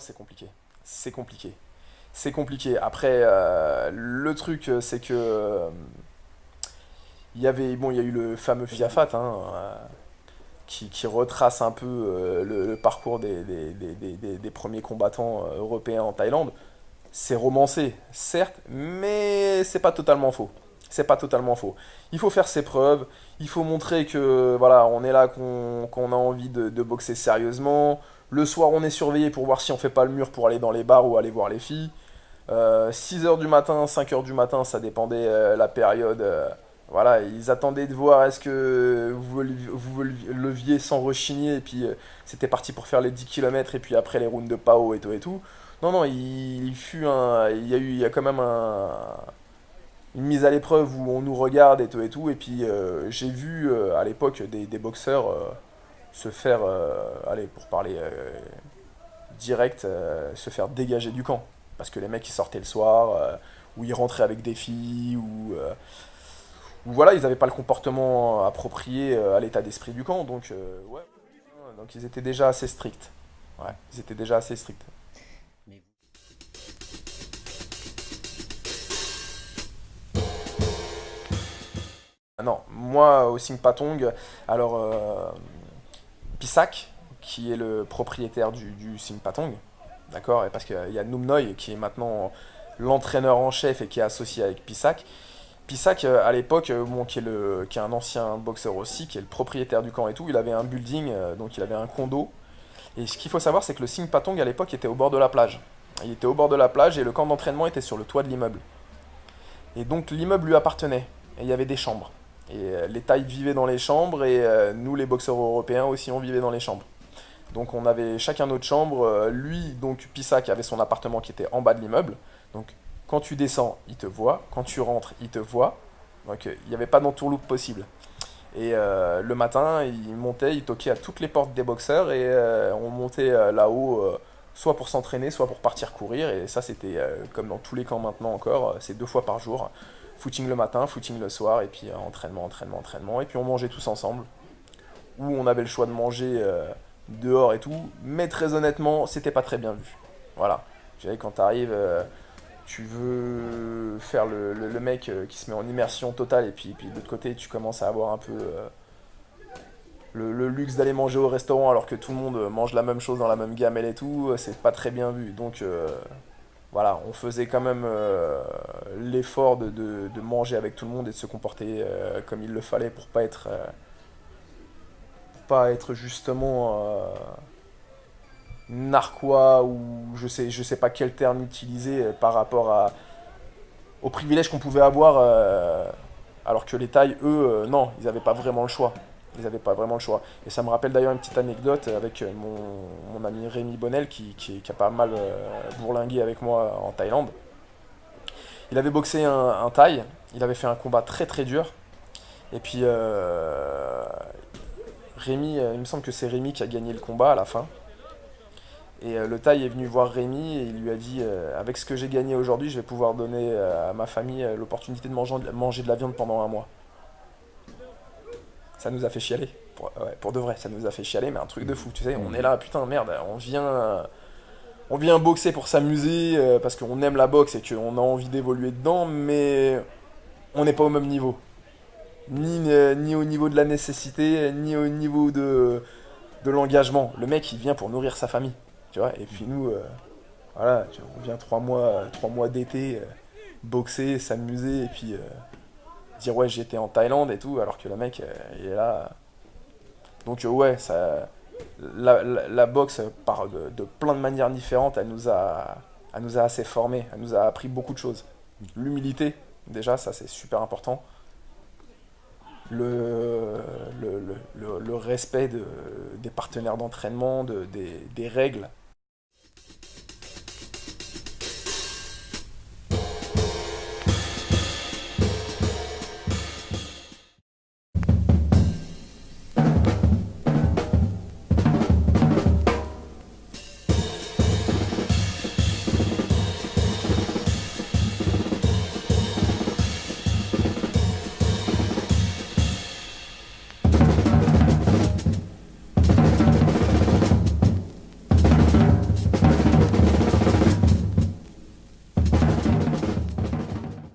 c'est compliqué. C'est compliqué. C'est compliqué. Après, le truc, c'est que il y a eu le fameux Fiafat, hein, qui retrace un peu le parcours des premiers combattants européens en Thaïlande. C'est romancé, certes, mais c'est pas totalement faux. C'est pas totalement faux. Il faut faire ses preuves, il faut montrer que voilà, on est là, qu'on a envie de boxer sérieusement. Le soir, on est surveillé pour voir si on fait pas le mur pour aller dans les bars ou aller voir les filles. 6 heures du matin, 5 heures du matin, ça dépendait la période. Voilà, ils attendaient de voir est-ce que vous leviez sans rechigner, et puis c'était parti pour faire les 10 kilomètres et puis après les rounds de PAO et tout et tout. Non, non, il y a quand même une mise à l'épreuve où on nous regarde et tout, et puis j'ai vu à l'époque des boxeurs se faire, allez, pour parler direct, se faire dégager du camp. Parce que les mecs ils sortaient le soir, ou ils rentraient avec des filles, ou voilà, ils n'avaient pas le comportement approprié à l'état d'esprit du camp, donc ouais, donc ils étaient déjà assez stricts. Ouais, ils étaient déjà assez stricts. Mais Ah non, moi au Singpatong, alors Pisak, qui est le propriétaire du Singpatong, d'accord, et parce qu'il y a Noom Noy qui est maintenant l'entraîneur en chef et qui est associé avec Pisak. Pisak, à l'époque, bon, qui est un ancien boxeur aussi, qui est le propriétaire du camp et tout, il avait un building, donc il avait un condo. Et ce qu'il faut savoir, c'est que le Singpatong à l'époque était au bord de la plage. Il était au bord de la plage et le camp d'entraînement était sur le toit de l'immeuble. Et donc l'immeuble lui appartenait. Et il y avait des chambres. Et les Thaïs vivaient dans les chambres et nous, les boxeurs européens aussi, on vivait dans les chambres. Donc on avait chacun notre chambre. Lui, donc Pisak, avait son appartement qui était en bas de l'immeuble. Donc quand tu descends, il te voit. Quand tu rentres, il te voit. Donc il n'y avait pas d'entourloupe possible. Et le matin, il montait, il toquait à toutes les portes des boxeurs et on montait là-haut, soit pour s'entraîner, soit pour partir courir. Et ça, c'était comme dans tous les camps maintenant encore, c'est 2 fois par jour. Footing le matin, footing le soir, et puis entraînement, entraînement, entraînement. Et puis on mangeait tous ensemble, où on avait le choix de manger dehors et tout. Mais très honnêtement, c'était pas très bien vu. Voilà. Tu sais, quand t'arrives, tu veux faire le mec qui se met en immersion totale, et puis de l'autre côté, tu commences à avoir un peu le luxe d'aller manger au restaurant alors que tout le monde mange la même chose dans la même gamelle et tout, c'est pas très bien vu. Donc voilà, on faisait quand même l'effort de manger avec tout le monde et de se comporter comme il le fallait pour pas être justement narquois, ou je sais pas quel terme utiliser par rapport aux privilèges qu'on pouvait avoir, alors que les Thaïs, eux, non, ils n'avaient pas vraiment le choix. Ils n'avaient pas vraiment le choix. Et ça me rappelle d'ailleurs une petite anecdote avec mon ami Rémi Bonnel qui a pas mal bourlingué avec moi en Thaïlande. Il avait boxé un Thaï, il avait fait un combat très très dur. Et puis Rémi, il me semble que c'est Rémi qui a gagné le combat à la fin. Et le Thaï est venu voir Rémi et il lui a dit avec ce que j'ai gagné aujourd'hui, je vais pouvoir donner à ma famille l'opportunité de manger de la viande pendant un mois. Ça nous a fait chialer. Ouais, pour de vrai, ça nous a fait chialer, mais un truc de fou. Tu sais, on est là, putain, merde, on vient boxer pour s'amuser parce qu'on aime la boxe et qu'on a envie d'évoluer dedans, mais on n'est pas au même niveau. Ni au niveau de la nécessité, ni au niveau de l'engagement. Le mec, il vient pour nourrir sa famille. Tu vois, et puis nous, voilà, on vient 3 mois d'été, boxer, s'amuser, et puis dire ouais, j'étais en Thaïlande et tout, alors que le mec, il est là. Donc ouais, la boxe, par de plein de manières différentes, elle nous a assez formés, elle nous a appris beaucoup de choses. L'humilité, déjà, ça c'est super important. Le respect des partenaires d'entraînement, des règles,